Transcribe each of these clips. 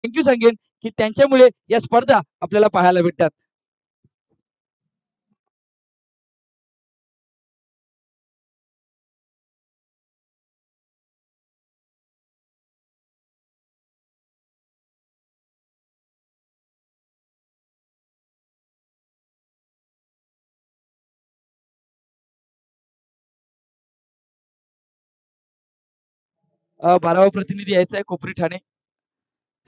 Thank you सांगेन की त्यांच्यामुळे या स्पर्धा आपल्याला पाहायला भेटतात. बारावा प्रतिनिधी यायचा आहे कोपरी ठाणे.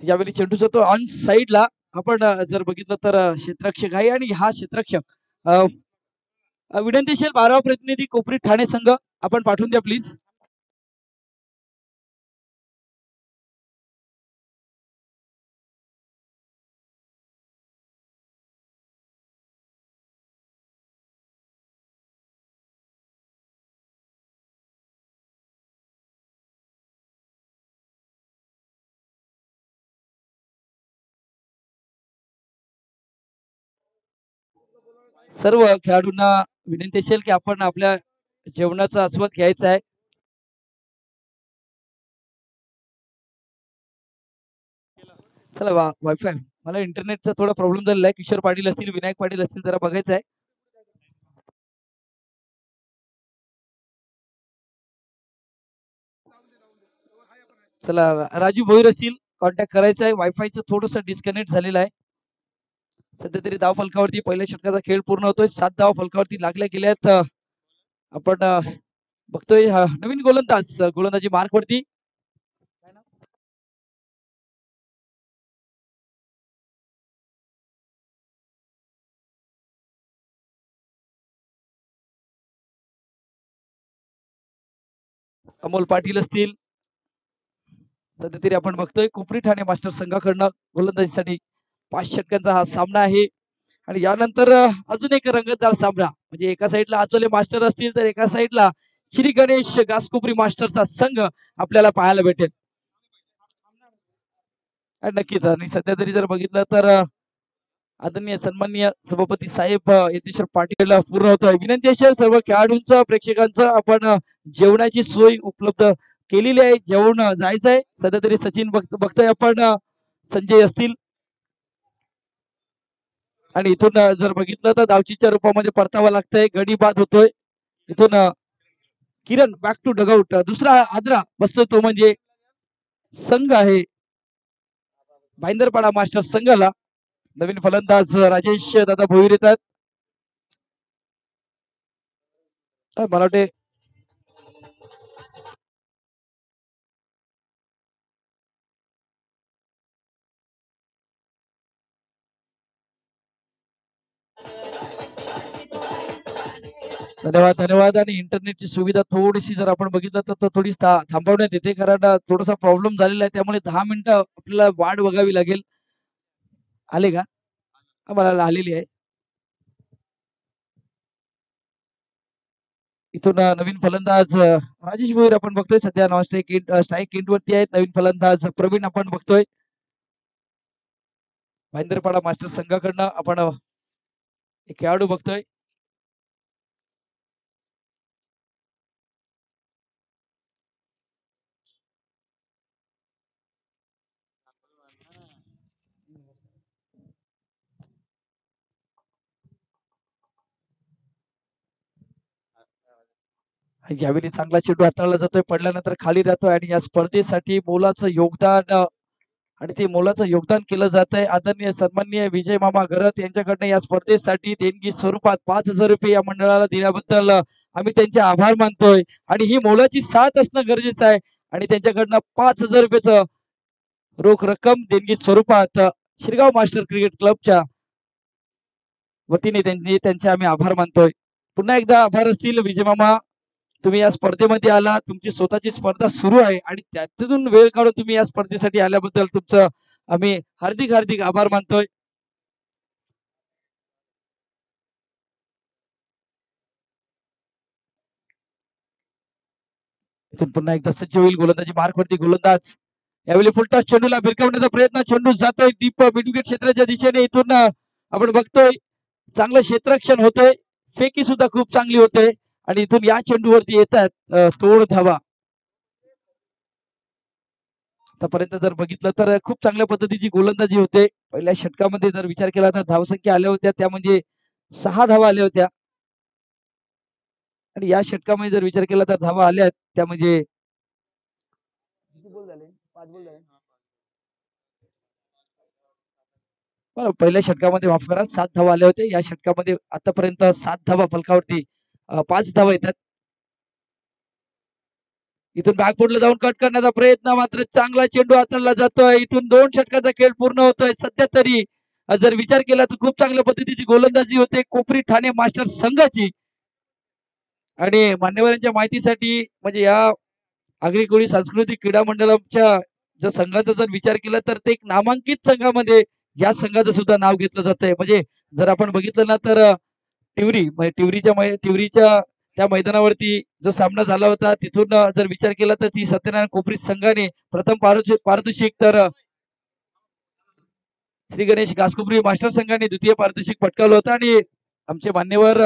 यावेळी चेंडूचा तो ऑन साईडला आपण जर बघितलं तर क्षेत्ररक्षक आहे आणि हा क्षेत्ररक्षक विनंती असेल 12वा प्रतिनिधी कोपरी ठाणे संघ आपण पाठवून द्या प्लीज. सर्व खेळाडूंना विनंती असेल की आपण आपल्या जेवणाचा आस्वाद घ्यायचा आहे. चला वायफाय मला इंटरनेटचा थोडा प्रॉब्लेम झालेला आहे. किशोर पाटील असतील, विनायक पाटील असतील, जरा बघायचं आहे. चला राजू भोईर असतील, कॉन्टॅक्ट करायचा आहे. वायफायचं थोडंसं डिस्कनेक्ट झालेलं आहे. सध्या तरी धाव फलकावरती पहिल्या षटकाचा खेळ पूर्ण होतोय. 7 धाव फलकावरती लागल्या गेल्यात. आपण बघतोय नवीन गोलंदाजी मार्क वरती. अमोल पाटील असतील. सध्या तरी आपण बघतोय कोपरी ठाणे मास्टर संघाकडनं गोलंदाजीसाठी 5 षटकांचा हा सामना आहे. आणि यानंतर अजून एक रंगतदार सामना म्हणजे एका साईडला आचोले मास्टर असतील तर एका साईडला श्री गणेश गासकोपरी मास्टरचा संघ आपल्याला पाहायला भेटेल. नक्कीच. आणि सध्या तरी जर बघितलं तर आदरणीय सन्माननीय सभापती साहेब यतीश्वर पाटील पूर्ण होतोय. विनंती असेल सर्व खेळाडूंचं प्रेक्षकांचं आपण जेवणाची सोय उपलब्ध केलेली आहे. जेवण जायचंय. सध्या तरी सचिन बघतोय आपण संजय असतील. आणि इथून जर बघितलं तर धावचीच्या रूपामध्ये परतावा लागतंय. गडी बाद होतोय. इथून किरण बॅक टू डगआउट. दुसरा आदरा बसतोय तो म्हणजे संघ आहे भाईंदरपाडा मास्टर संघाला. नवीन फलंदाज राजेश दादा भोईर येतात. मला वाटते धन्यवाद धन्यवाद. आणि इंटरनेटची सुविधा थोडीशी जर आपण बघितलं तर थोडी थांबवण्यात येते कारण थोडासा प्रॉब्लेम झालेला आहे. त्यामुळे 10 मिनिटं आपल्याला वाट बघावी लागेल. आले का? मला आलेली आहे. इथून नवीन फलंदाज राजेश भोईर आपण बघतोय. सध्या नॉन स्ट्राईक वरती आहेत. नवीन फलंदाज प्रवीण आपण बघतोय. भाईंदरपाडा मास्टर संघाकडनं आपण एक खेळाडू बघतोय. यावेळी चांगला चेंडू हाताळला जातोय. पडल्यानंतर खाली राहतोय आणि या स्पर्धेसाठी मोलाचं योगदान आणि ते मोलाचं योगदान केलं जात आहे. आदरणीय सन्माननीय विजय मामा घरत यांच्याकडनं या स्पर्धेसाठी देणगी स्वरूपात 5,000 रुपये या मंडळाला दिल्याबद्दल आम्ही त्यांचे आभार मानतोय. आणि ही मोलाची साथ असणं गरजेचं आहे. आणि त्यांच्याकडनं 5,000 रुपयाचं रोख रक्कम देणगी स्वरूपात शिरगाव मास्टर क्रिकेट क्लबच्या वतीने त्यांचे आम्ही आभार मानतोय. पुन्हा एकदा आभार असतील विजय मामा. तुम्ही या स्पर्धेमध्ये आला. तुमची स्वतःची स्पर्धा सुरू आहे आणि त्यातून वेळ काढून तुम्ही या स्पर्धेसाठी आल्याबद्दल तुमचं आम्ही हार्दिक हार्दिक आभार मानतोय. इथून पुन्हा एकदा सज्ज होईल गोलंदाजी मार्कवरती गोलंदाज. यावेळी फुलटॉस चेंडूला भिरकावण्याचा प्रयत्न. चेंडू जातोय दीप मिडविकेट क्षेत्राच्या दिशेने. इथून आपण बघतोय चांगलं क्षेत्ररक्षण होतंय. फेकी सुद्धा खूप चांगली होते. आणि इथून या चेंडूवरती येतात तोड धावा. आतापर्यंत जर बघितलं तर खूप चांगल्या पद्धतीची गोलंदाजी होते. पहिल्या षटकामध्ये जर विचार केला तर धावसंख्या आल्या होत्या त्या म्हणजे 6 धावा आल्या होत्या आणि या षटकामध्ये जर विचार केला तर धावा आल्या त्या म्हणजे किती गोल झाले? 5 गोल झाले. बरं, पहिल्या षटकामध्ये माफ करा 7 धावा आल्या होत्या. या षटकामध्ये आतापर्यंत 7 धावा फलकावरती 5 धावा येतात. इथून बॅकफुटला जाऊन कट करण्याचा प्रयत्न मात्र चांगला चेंडू हाताळला जातोय. इथून 2 षटकाचा खेळ पूर्ण होतोय. सध्या तरी जर विचार केला तर खूप चांगल्या पद्धतीची गोलंदाजी होते कोपरी ठाणे मास्टर संघाची आणि मान्यवरांच्या माहितीसाठी म्हणजे या आगरी कोळी सांस्कृतिक क्रीडा मंडळाच्या जर संघाचा जर विचार केला तर ते एक नामांकित संघामध्ये या संघाचं सुद्धा नाव घेतलं जातंय. म्हणजे जर आपण बघितलं ना तर टिवरी म्हणजे टिवरीच्या त्या मैदानावरती जो सामना झाला होता तिथून जर विचार केला तर ती सत्यनारायण कोपरी संघाने प्रथम पारितोषिक तर श्री गणेश घासकोपरी मास्टर संघाने द्वितीय पारितोषिक पटकावलं होतं आणि आमचे मान्यवर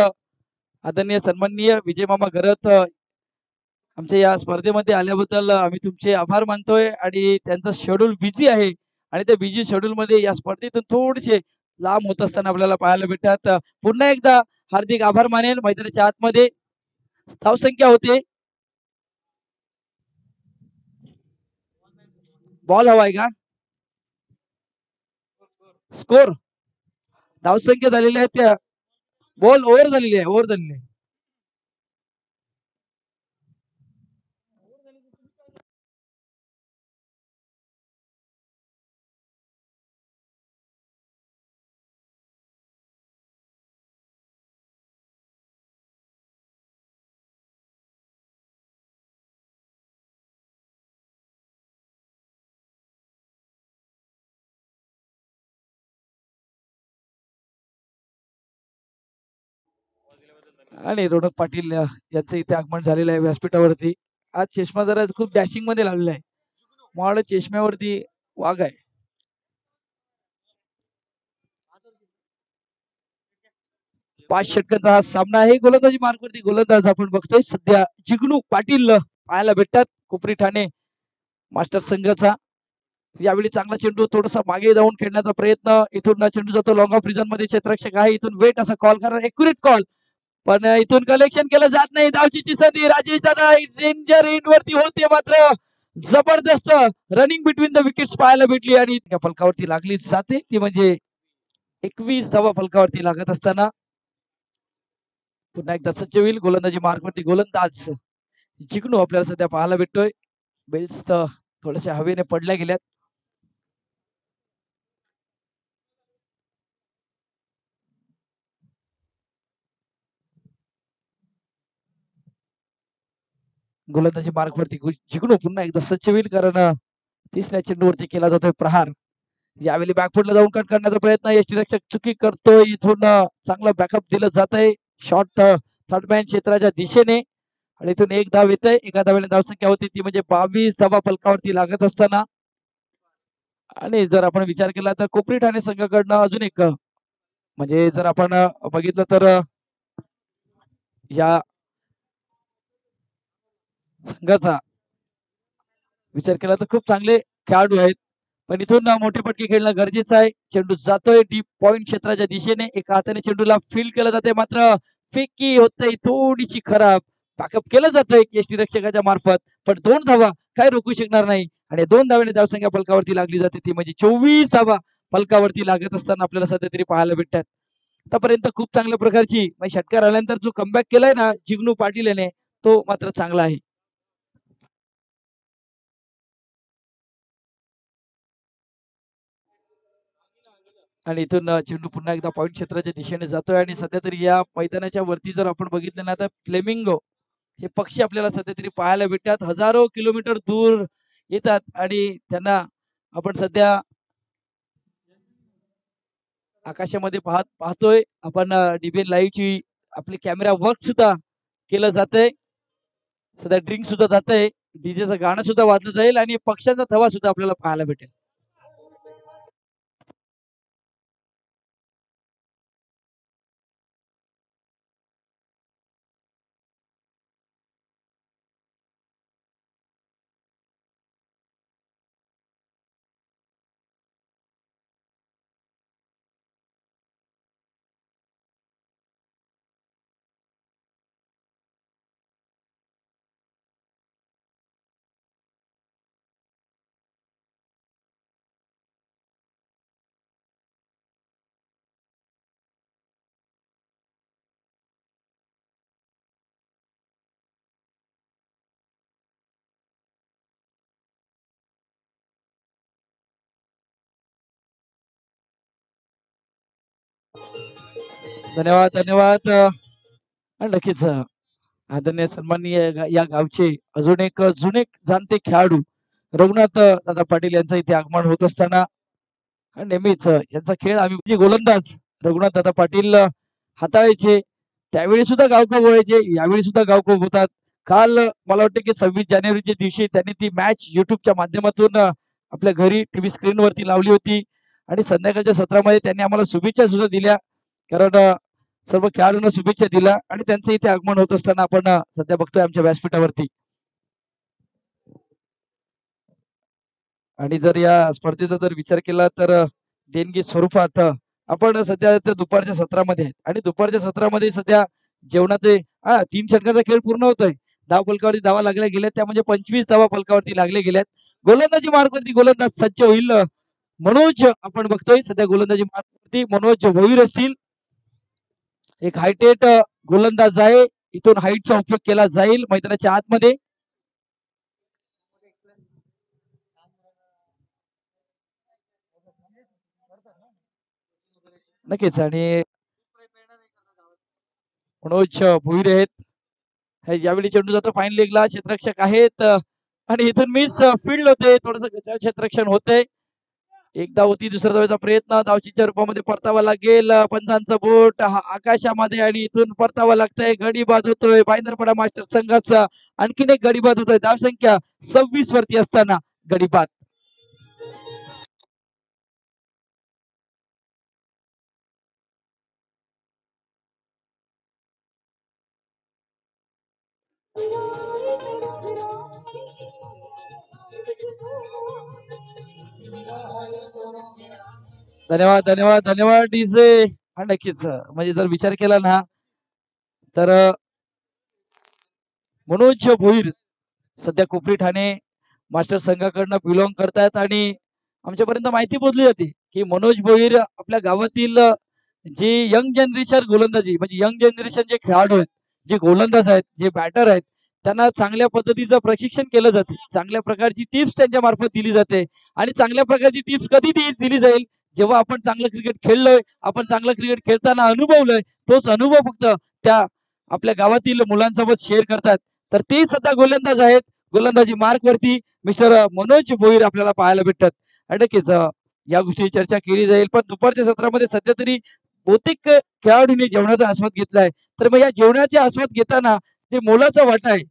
आदरणीय सन्माननीय विजय मामा घरत आमच्या या स्पर्धेमध्ये आल्याबद्दल आम्ही तुमचे आभार मानतोय आणि त्यांचं शेड्यूल बिझी आहे आणि त्या बिझी शेड्यूल मध्ये या स्पर्धेतून थोडेसे लांब होत असताना आपल्याला पाहायला भेटतात. पुन्हा एकदा हार्दिक आभार मानेल. मैदानाच्या आतमध्ये धावसंख्या होते. बॉल हवाय का? स्कोर धावसंख्या झालेल्या आहेत त्या बॉल ओव्हर झालेली आहे ओव्हर झालेली आहे. आणि रोनक पाटील यांचं इथे आगमन झालेलं आहे व्यासपीठावरती. आज चष्मा जरा खूप डॅशिंग मध्ये लावलेला आहे. मला चष्म्यावरती वाघ आहे. 5 षटकाचा हा सामना आहे. गोलंदाजी मार्कवरती गोलंदाज आपण बघतोय सध्या जिग्नू पाटील पाहायला भेटतात कोपरी ठाणे मास्टर संघाचा. यावेळी चांगला चेंडू थोडासा मागे जाऊन खेळण्याचा प्रयत्न. इथून चेंडू जातो लॉंग ऑफ रिझन मध्ये क्षेत्ररक्षक आहे. इथून वेट असा कॉल करा एक्युरेट कॉल पण इथून कलेक्शन केलं जात नाही. धावचीची संधी राजेश दादा डेंजर एंड वरती होते मात्र जबरदस्त रनिंग बिटवीन द विकेट्स पाहायला भेटली आणि त्या फलकावरती लागली जाते ती म्हणजे 21 धावा फलकावरती लागत असताना पुन्हा एकदा सज्ज होईल गोलंदाजी मार्कवरती गोलंदाज जिग्नू आपल्याला सध्या पाहायला भेटतोय. बेल्स तर थोड्याशा हवेने पडल्या गेल्यात. गोलंदाजी मार्कवरती जिग्नू पुन्हा एकदा सज्ज होईल कारण तिसऱ्या चेंडूवरती केला जातोय प्रहार. यावेळी बॅकफुटला जाऊन कट करण्याचा प्रयत्न यष्टीरक्षक चुकी करतोय. इथून चांगलं बॅकअप दिलं जात आहे. शॉर्ट थर्ड मॅन क्षेत्राच्या दिशेने आणि इथून एक धाव येतंय. एका धावेने धावसंख्या होती ती म्हणजे 22 धावा फलकावरती लागत असताना आणि जर आपण विचार केला तर कोपरी ठाणे संघाकडनं अजून एक म्हणजे जर आपण बघितलं तर या संघाचा विचार केला तर खूप चांगले खेळाडू आहेत पण इथून मोठे पटके खेळणं गरजेचं आहे. चेंडू जातोय डीप पॉइंट क्षेत्राच्या दिशेने एका हाताने चेंडूला फील्ड केलं जाते मात्र फेकी होतय थोडीशी खराब. बॅकअप केलं जातंय यष्टीरक्षकाच्या मार्फत पण 2 धावा काय रोखू शकणार नाही आणि 2 धाव्याने धावसंख्या फलकावरती लागली जाते ती म्हणजे 24 धावा फलकावरती लागत असताना आपल्याला सध्या तरी पाहायला भेटतात. आतापर्यंत खूप चांगल्या प्रकारची म्हणजे षटकार आल्यानंतर जो कमबॅक केलाय ना जिग्नू पाटील याने तो मात्र चांगला आहे. आणि इथून चेंडू पुन्हा एकदा पॉईंट क्षेत्राच्या दिशेने जातोय आणि सध्या तरी या मैदानाच्या वरती जर आपण बघितलं ना तर फ्लेमिंगो हे पक्षी आपल्याला सध्या तरी पाहायला भेटतात. हजारो किलोमीटर दूर येतात आणि त्यांना आपण सध्या आकाशामध्ये पाहतोय आपण डीबीएन लाईव्ह ची आपली कॅमेरा वर्क सुद्धा केलं जातंय. सध्या ड्रिंक सुद्धा जातंय. डीजेचं गाणं सुद्धा वाजलं जाईल आणि पक्ष्यांचा थवा सुद्धा आपल्याला पाहायला भेटेल. धन्यवाद धन्यवाद. आणि नक्कीच आदरणीय सन्माननीय या गावचे अजून एक जुने जाणते खेळाडू रघुनाथ दादा पाटील यांचं इथे आगमन होत असताना नेहमीच यांचा खेळ आम्ही म्हणजे गोलंदाज रघुनाथ दादा पाटील हाताळायचे. त्यावेळी सुद्धा गावकोप व्हायचे, यावेळी सुद्धा गावकोप होतात. काल मला वाटतं की 26 जानेवारीच्या दिवशी त्यांनी ती मॅच युट्यूबच्या माध्यमातून आपल्या घरी टीव्ही स्क्रीनवरती लावली होती आणि संध्याकाळच्या सत्रामध्ये त्यांनी आम्हाला शुभेच्छा सुद्धा दिल्या. कारण सर्व खेळाडूंना शुभेच्छा दिल्या आणि त्यांचं इथे आगमन होत असताना आपण सध्या बघतोय आमच्या व्यासपीठावरती. आणि जर या स्पर्धेचा जर विचार केला तर देणगी स्वरूपात आपण सध्या दुपारच्या सत्रामध्ये आहेत आणि दुपारच्या सत्रामध्ये सध्या जेवणाचे 3 षटकाचा खेळ पूर्ण होतोय. धाव फलकावरती धावा लागल्या गेल्या त्या म्हणजे 25 धावा फलकावरती लागले गेल्यात. गोलंदाजी मार्गवरती गोलंदाज सज्ज होईल. मनोज आपण बघतोय सध्या गोलंदाजी मार्गवरती मनोज भोईर असतील. एक हायटेट गोलंदाज आहे, इथून हाईटचा उपयोग केला जाईल मैदानाच्या आतमध्ये. नक्कीच आणि मनोज भोईर आहेत. यावेळी चेंडू जातो फाईन लेगला, क्षेत्ररक्षक आहेत आणि इथून मिस फील्ड होते, थोडस क्षेत्ररक्षण होते. एकदा होती दुसऱ्या धावेचा प्रयत्न धावचीच्या रूपामध्ये परतावा लागेल. पंचांचा बोट आकाशामध्ये आणि इथून परतावा लागतंय. गडी बाद होतोय भाईंदरपडा मास्टर संघाचा. आणखीन एक गडी बाद होतोय. धाव संख्या 26 वरती असताना गडी बाद. धन्यवाद धन्यवाद धन्यवाद डीजे. हा नक्कीच म्हणजे जर विचार केला ना तर मनोज भोईर सध्या कोपरी ठाणे मास्टर संघाकडनं बिलॉंग करतात आणि आमच्यापर्यंत माहिती पोहोचली जाते की मनोज भोईर आपल्या गावातील जे यंग जनरेशन गोलंदाजी म्हणजे यंग जनरेशन जे खेळाडू आहेत, जे गोलंदाज आहेत, जे बॅटर आहेत, त्यांना चांगल्या पद्धतीचं प्रशिक्षण केलं जाते. चांगल्या प्रकारची टिप्स त्यांच्या मार्फत दिली जाते आणि चांगल्या प्रकारची टिप्स कधी दिली जाईल जेव्हा आपण चांगलं क्रिकेट खेळलोय, आपण चांगलं क्रिकेट खेळताना अनुभवलोय. तोच अनुभव फक्त त्या आपल्या गावातील मुलांसोबत शेअर करतात. तर ते सध्या गोलंदाज आहेत. गोलंदाजी मार्क वरती मिस्टर मनोज भोईर आपल्याला पाहायला भेटतात. आणि नक्कीच या गोष्टी चर्चा केली जाईल. पण दुपारच्या सत्रामध्ये सध्या तरी बहुतेक खेळाडूंनी जेवणाचा आस्वाद घेतलाय. तर मग या जेवणाचा आस्वाद घेताना जे मोलाचा वाटा आहे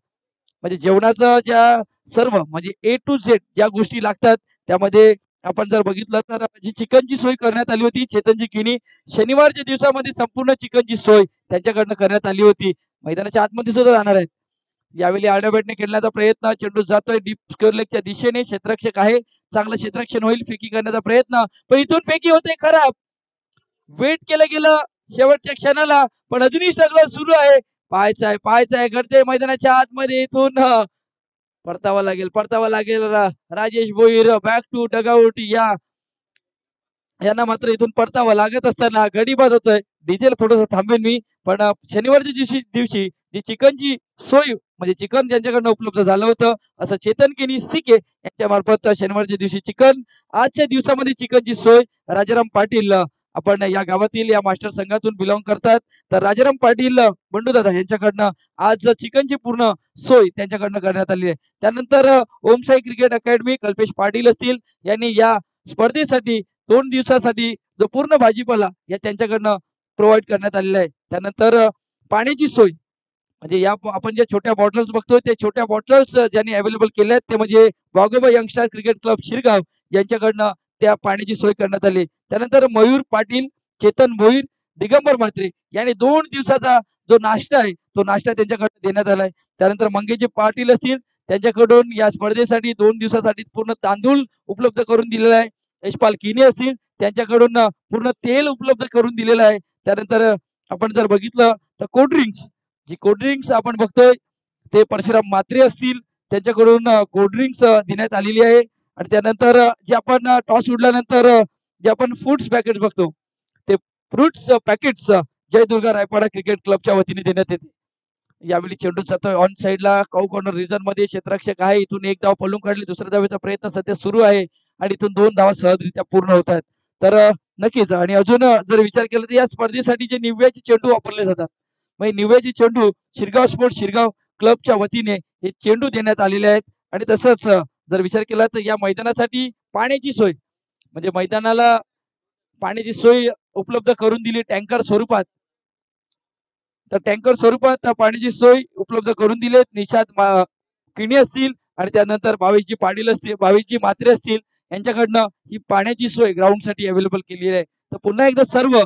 म्हणजे जेवणाचा ज्या सर्व म्हणजे ए टू झेड ज्या गोष्टी लागतात त्यामध्ये आपण जर बघितलं तर जी चिकनची सोय करण्यात आली होती चेतनजी किनी. शनिवारच्या दिवसामध्ये संपूर्ण चिकनची सोय त्यांच्याकडनं करण्यात आली होती. मैदानाच्या आतमध्ये सुद्धा जाणार आहेत. यावेळी आडव्याने खेळण्याचा प्रयत्न, चेंडू जातोय डीप स्क्वेअर लेगच्या दिशेने. क्षेत्ररक्षक आहे, चांगलं क्षेत्ररक्षण होईल. फेकी करण्याचा प्रयत्न पण इथून फेकी होते खराब. वेट केलं गेलं शेवटच्या क्षणाला पण अजूनही स्ट्रगल सुरू आहे. पाहायचं घडते मैदानाच्या आतमध्ये. इथून परतावा लागेल Rajesh Bhoir back to dugout. यांना मात्र इथून परतावा लागत असताना गडी बाद होतोय. डीजेल थोडस थांबेन मी पण शनिवारच्या दिवशी जी चिकनची सोय म्हणजे चिकन ज्यांच्याकडनं उपलब्ध झालं होतं असं चेतन केनी सिके यांच्या मार्फत शनिवारच्या दिवशी चिकन, आजच्या दिवसामध्ये चिकनची सोय राजाराम पाटील आपण या गावातील या मास्टर संघातून बिलॉंग करतात. तर राजाराम पाटील बंडूदादा यांच्याकडनं आज चिकनची पूर्ण सोय त्यांच्याकडनं करण्यात आली आहे. त्यानंतर ओमसाई क्रिकेट अकॅडमी कल्पेश पाटील असतील यांनी या स्पर्धेसाठी 2 दिवसासाठी जो पूर्ण भाजीपाला या त्यांच्याकडनं प्रोव्हाइड करण्यात आलेला आहे. त्यानंतर पाण्याची सोय म्हणजे या आपण ज्या छोट्या बॉटल्स बघतोय त्या छोट्या बॉटल्स ज्यांनी अवेलेबल केल्या आहेत ते म्हणजे वाघोबा यंगस्टार क्रिकेट क्लब शिरगाव यांच्याकडनं त्या पाण्याची सोय करण्यात आली. त्यानंतर मयूर पाटील, चेतन भोईर, दिगंबर म्हात्रे यांनी 2 दिवसाचा जो नाश्ता आहे तो नाश्ता त्यांच्याकडे देण्यात आलाय. त्यानंतर मंगेजी पाटील असतील त्यांच्याकडून या स्पर्धेसाठी 2 दिवसासाठी पूर्ण तांदूळ उपलब्ध करून दिलेला आहे. यशपाल किनी असतील त्यांच्याकडून पूर्ण तेल उपलब्ध करून दिलेलं आहे. त्यानंतर आपण जर बघितलं तर कोल्ड्रिंक्स जी कोल्ड्रिंक्स आपण बघतोय ते परशुराम म्हात्रे असतील त्यांच्याकडून कोल्ड्रिंक्स देण्यात आलेली आहे. आणि त्यानंतर जे आपण टॉस उडल्यानंतर जे आपण फ्रुट्स पॅकेट बघतो ते फ्रुट्स पॅकेट्स जय दुर्गा रायपाडा क्रिकेट क्लबच्या वतीने देण्यात येते. यावेळी चेंडू जातोय ऑन साईडला काऊ कॉर्नर रिजन मध्ये. क्षेत्ररक्षक आहे, इथून एक धाव पळून काढली. दुसऱ्या धावेचा प्रयत्न सध्या सुरू आहे आणि इथून 2 धावा सहजरित्या पूर्ण होत आहेत. तर नक्कीच. आणि अजून जर विचार केला तर या स्पर्धेसाठी जे निव्वळचे चेंडू वापरले जातात, मग निव्वळचे चेंडू शिरगाव स्पोर्ट्स शिरगाव क्लबच्या वतीने हे चेंडू देण्यात आलेले आहेत. आणि तसंच जर विचार केला तर या मैदानासाठी पाण्याची सोय, म्हणजे मैदानाला पाण्याची सोय उपलब्ध करून दिली टँकर स्वरूपात. तर टँकर स्वरूपात पाण्याची सोय उपलब्ध करून दिली. निषाद किणी असतील आणि त्यानंतर भावेशजी पाटील असतील, भावेशजी म्हात्रे असतील, यांच्याकडनं ही पाण्याची सोय ग्राउंडसाठी अवेलेबल केलेली आहे. तर पुन्हा एकदा सर्व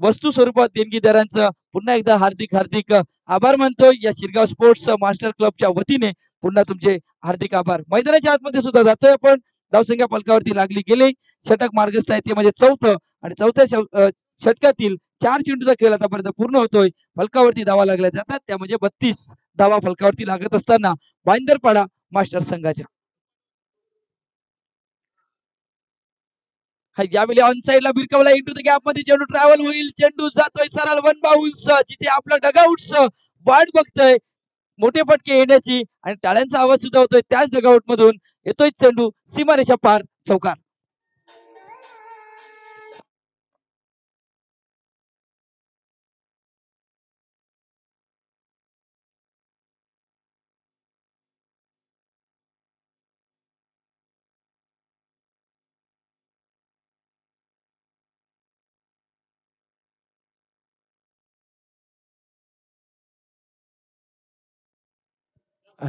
वस्तू स्वरूपात देणगीदारांचं पुन्हा एकदा हार्दिक हार्दिक आभार मानतोय. या शिरगाव स्पोर्ट्स मास्टर क्लबच्या वतीने पुन्हा तुमचे हार्दिक आभार. मैदानाच्या आतमध्ये सुद्धा जातोय आपण. धावसंख्या फलकावरती लागली गेली. षटक मार्गस्थ आहे ते म्हणजे चौथं, आणि चौथ्या षटकातील 4 चेंडूचा खेळ आतापर्यंत पूर्ण होतोय. फलकावरती धावा लागल्या जातात, त्या म्हणजे 32 धावा फलकावरती लागत असताना बांदरपाडा मास्टर संघाच्या. यावेळी ऑन साइडला भिरकवला इंटू द गॅप मध्ये चेंडू ट्रॅव्हल होईल. चेंडू जातोय सरळ वन बाउन्स, जिथे आपला डगआउट्स वाट बघतोय मोठे फटके येण्याची, आणि टाळ्यांचा आवाज सुद्धा होतोय. त्याच डगआउट मधून येतोय चेंडू सीमारेषा पार चौकार.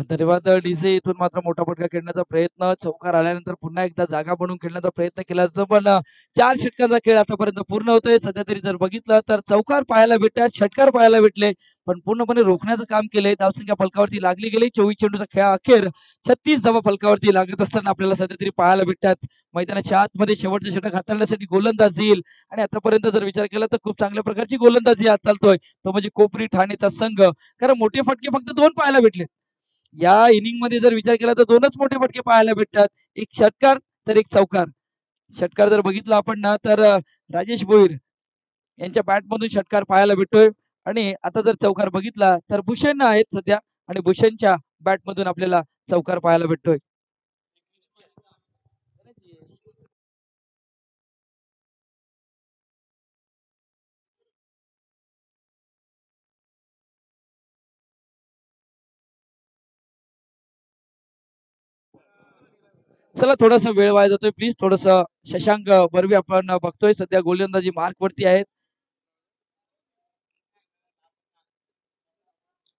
धन्यवाद डीजे. इथून मात्र मोठा फटका खेळण्याचा प्रयत्न, चौकार आल्यानंतर पुन्हा एकदा जागा बनवून खेळण्याचा प्रयत्न केला जातो, पण 4 षटकांचा खेळ आतापर्यंत पूर्ण होतोय. सध्या तरी जर बघितलं तर चौकार पाहायला भेटतात, षटकार पाहायला भेटले, पण पूर्णपणे रोखण्याचं काम केलंय. धावसंख्या फलकावरती लागली गेली. 24 चेंडूचा खेळ अखेर 36 धावा फलकावरती लागत असताना आपल्याला सध्या तरी पाहायला भेटतात. मैदानाच्या आतमध्ये शेवटचं षटक हाताळण्यासाठी गोलंदाज येईल, आणि आतापर्यंत जर विचार केला तर खूप चांगल्या प्रकारची गोलंदाजी हाताळतोय तो म्हणजे कोपरी ठाणेचा संघ. कारण मोठे फटके फक्त 2 पाहायला भेटले या इनिंग मध्ये. जर विचार केला तर 2च मोठे फटके पाहायला भेटतात, एक षटकार तर एक चौकार. षटकार जर बघितला आपण ना तर राजेश भोईर यांच्या बॅट मधून षटकार पाहायला भेटतोय, आणि आता जर चौकार बघितला तर भूषण आहेत सध्या, आणि भूषणच्या बॅट मधून आपल्याला चौकार पाहायला भेटतोय. चला थोडासा वेळ वाया जातोय, प्लीज थोडस. शशांक बर्वे आपण बघतोय सध्या गोलंदाजी मार्क वरती आहेत.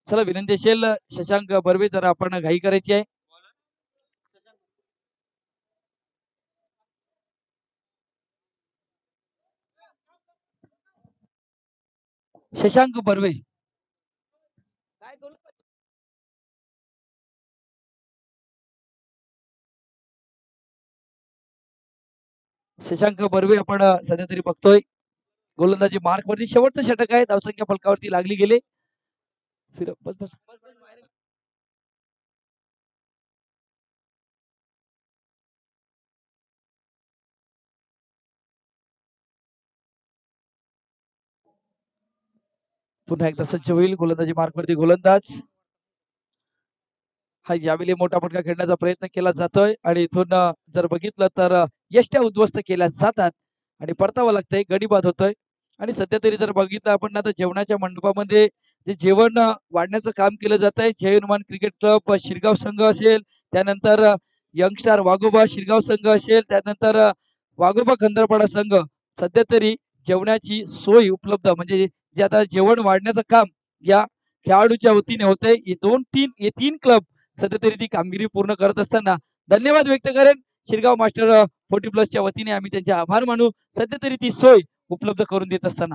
चला विनंती असेल शशांक बर्वे, जरा आपण घाई करायची आहे. शशांक बर्वे. शशांक बर्वे आपण सध्या तरी बघतोय. गोलंदाजी मार्क वरती शेवटचं षटक आहे. धावसंख्या फलकावरती लागली गेले. फिर बस बस पुन्हा एकदा सज्ज होईल. गोलंदाजी मार्क वरती गोलंदाज हा यावेळी मोठा फटका खेळण्याचा प्रयत्न केला जातोय, आणि इथून जर बघितलं तर यष्ट्या उद्ध्वस्त केल्या जातात आणि परतावं लागतंय. गडी बाद होतोय. आणि सध्या तरी जर बघितलं आपण ना तर जेवणाच्या मंडपामध्ये जे जेवण वाढण्याचं काम केलं जात आहे, जय हनुमान क्रिकेट क्लब शिरगाव संघ असेल, त्यानंतर यंगस्टार वाघोबा शिरगाव संघ असेल, त्यानंतर वाघोबा खंदरपाडा संघ, सध्या तरी जेवणाची सोय उपलब्ध, म्हणजे जे आता जेवण वाढण्याचं काम या खेळाडूच्या वतीने होते. हे तीन क्लब सध्या तरी ती कामगिरी पूर्ण करत असताना धन्यवाद व्यक्त करेन. शिरगाव मास्टर 40 प्लसच्या वतीने आम्ही त्यांचे आभार मानू, सध्या तरी ती सोय उपलब्ध करून देत असताना.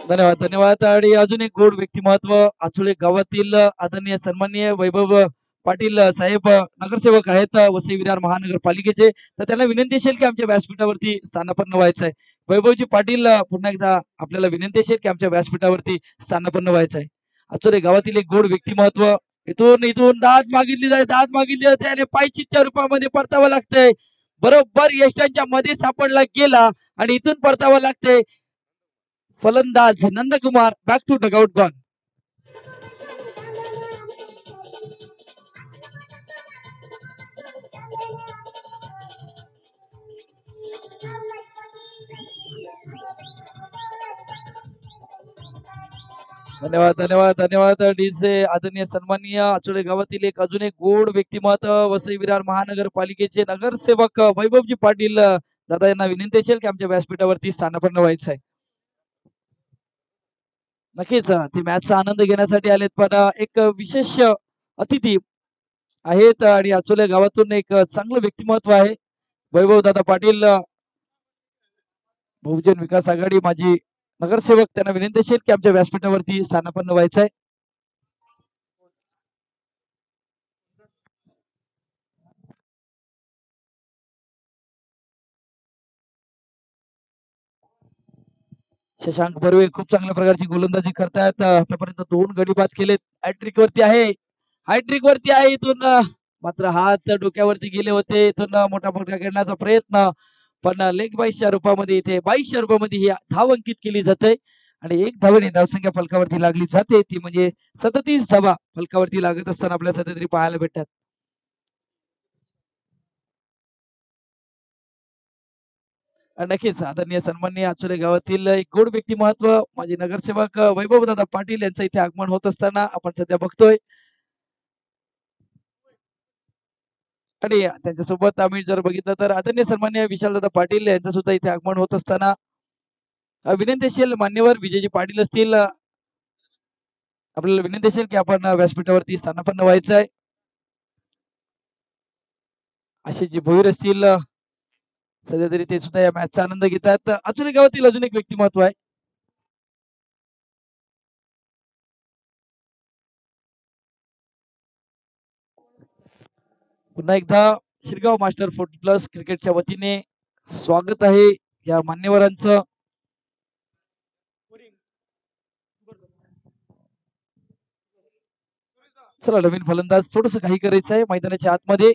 धन्यवाद धन्यवाद. आणि अजून एक गोड व्यक्तिमत्व आचोळे गावातील आदरणीय सन्माननीय वैभव पाटील साहेब नगरसेवक आहेत वसई विरार महानगरपालिकेचे. तर त्यांना विनंती असेल की आमच्या व्यासपीठावरती स्थानापन्न व्हायचं आहे. वैभवजी पाटील पुन्हा एकदा आपल्याला विनंती असेल की आमच्या व्यासपीठावरती स्थानापन्न व्हायचं आहे. आचोळे गावातील एक गोड व्यक्तिमत्व. इथून इथून दाद मागितली जाते, दाद मागितली जाते, आणि पायचीच्या रूपामध्ये परतावं लागतंय. बरोबर यष्टांच्या मध्ये सापडला गेला, आणि इथून परतावं लागतंय. फलंदाज Nandkumar back to dugout gone. धन्यवाद धन्यवाद धन्यवाद डीजे आदरणीय सन्माननीय आचोळे गावातील एक अजून एक गोड व्यक्तिमत्व वसई विरार महानगरपालिकेचे नगरसेवक वैभवजी पाटील दादा यांना विनंती असेल की आमच्या व्यासपीठावरती स्थानापन्न व्हायचं आहे. नक्कीच ते मॅचचा आनंद घेण्यासाठी आलेत पण एक विशेष अतिथी आहेत आणि आचोले गावातून एक चांगलं व्यक्तिमत्व आहे वैभव दादा पाटील बहुजन विकास आघाडी माजी नगरसेवक त्यांना विनंती असेल की आमच्या व्यासपीठावरती स्थानापन्न व्हायचं आहे. शशांक बर्वे खूप चांगल्या प्रकारची गोलंदाजी करतायत आतापर्यंत 2 गडी बाद केलेत. हॅट्रिक वरती आहे हॅट्रिक वरती आहे इथून मात्र हात डोक्यावरती गेले होते इथून मोठा फटका खेळण्याचा प्रयत्न पण लेग बाईसच्या रूपामध्ये इथे 2200 रूपामध्ये ही धाव अंकित केली जाते आणि एक धावेने धावसंख्या फलकावरती लागली जाते ती म्हणजे 37 धावा फलकावरती लागत असताना आपल्या सध्या तरी पाहायला भेटतात. नक्कीच आदरणीय सन्माननीय आचोले गावातील एक गोड व्यक्तिमत्व माझे नगरसेवक वैभव दादा पाटील यांचं इथे आगमन होत असताना आपण सध्या बघतोय आणि त्यांच्यासोबत आम्ही जर बघितलं तर आदरणीय सन्माननीय विशालदादा पाटील यांचं सुद्धा इथे आगमन होत असताना विनंती असेल मान्यवर विजयजी पाटील असतील आपल्याला विनंती असेल की आपण व्यासपीठावरती स्थानापन्न व्हायचं आहे. असे जे भोईर असतील सध्या तरी ते सुद्धा या मॅचचा आनंद घेतात. आचोले गावातील अजून एक व्यक्तिमत्व आहे पुन्हा एकदा शिरगाव मास्टर 40 प्लस क्रिकेटच्या वतीने स्वागत आहे या मान्यवरांचं. चला नवीन फलंदाज थोडस काही करायचं आहे मैदानाच्या आतमध्ये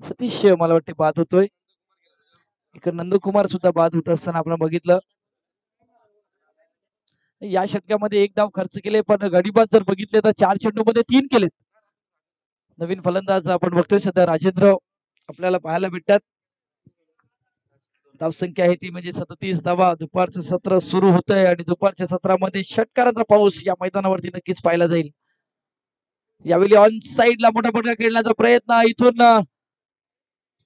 सतीश मला वाटते बाद होतोय इकडे नंदकुमार सुद्धा बाद होत असताना आपण बघितलं. या षटकामध्ये एक धाव खर्च केले पण गडीबाद जर बघितले तर 4 चेंडूमध्ये 3 केलेत. नवीन फलंदाज आपण बघतोय सध्या राजेंद्र आपल्याला पाहायला भेटतात. धावसंख्या आहे ती म्हणजे 37 धावा. दुपारचं सत्र सुरू होतंय आणि दुपारच्या सत्रामध्ये षटकाराचा पाऊस या मैदानावरती नक्कीच पाहायला जाईल. यावेळी ऑन साइडला मोठा फटका खेळण्याचा प्रयत्न इथून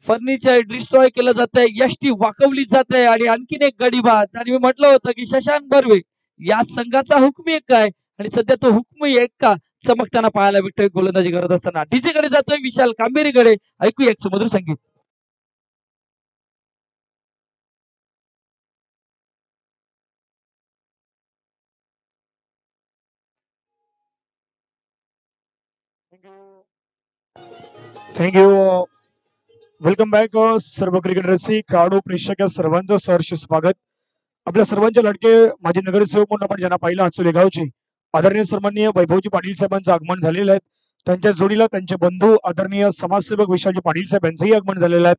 फर्निचर डिस्ट्रॉय केलं जात आहे यष्टी वाकवली जात आहे आणि आणखीन एक गडी बाद आणि मी म्हटलं होतं की शशांक बर्वे या संघाचा हुकमी एक काय आणि सध्या तो हुकमी एक का चमकताना पाहायला भेटतोय गोलंदाजी करत असताना. डीजे कडे जातोय विशाल कांबेरीकडे ऐकूया एक सुमधुर संगीत. थँक्यू वेलकम बॅक सर्व क्रिकेट रसिक खेळाडू प्रेक्षक या सर्वांचं सहर्ष स्वागत. आपल्या सर्वांचे लडके माजी नगरसेवक म्हणून आपण ज्यांना पाहिलं आचोले गावचे आदरणीय सन्माननीय वैभवजी पाटील साहेबांचं आगमन झालेलं आहे. त्यांच्या जोडीला त्यांचे बंधू आदरणीय समाजसेवक विशालजी पाटील साहेब यांचंही आगमन झालेलं आहे.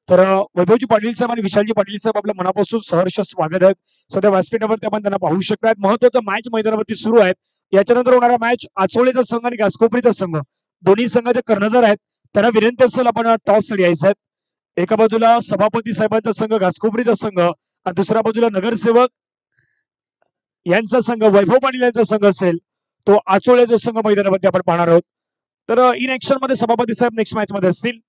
तर वैभवजी पाटील साहेब आणि विशालजी पाटील साहेब आपल्या मनापासून सहर्ष स्वागत आहेत. सध्या व्यासपीठावरती आपण त्यांना पाहू शकतात. महत्वाचा मॅच मैदानावरती सुरू आहेत. याच्यानंतर होणारा मॅच आचोळेचा संघ आणि घासकोपरीचा संघ दोन्ही संघाचे कर्णधार आहेत. त्यांना विनंती असेल आपण टॉस साठी यायचं आहे. एका बाजूला सभापती साहेबांचा संघ घासकोपरीचा संघ आणि दुसऱ्या बाजूला नगरसेवक यांचा संघ वैभव पाटील यांचा संघ असेल तो आचोळेचा संघ मैदानावरती आपण पाहणार आहोत. तर इन ऍक्शन मध्ये सभापती साहेब नेक्स्ट मॅच मध्ये असतील.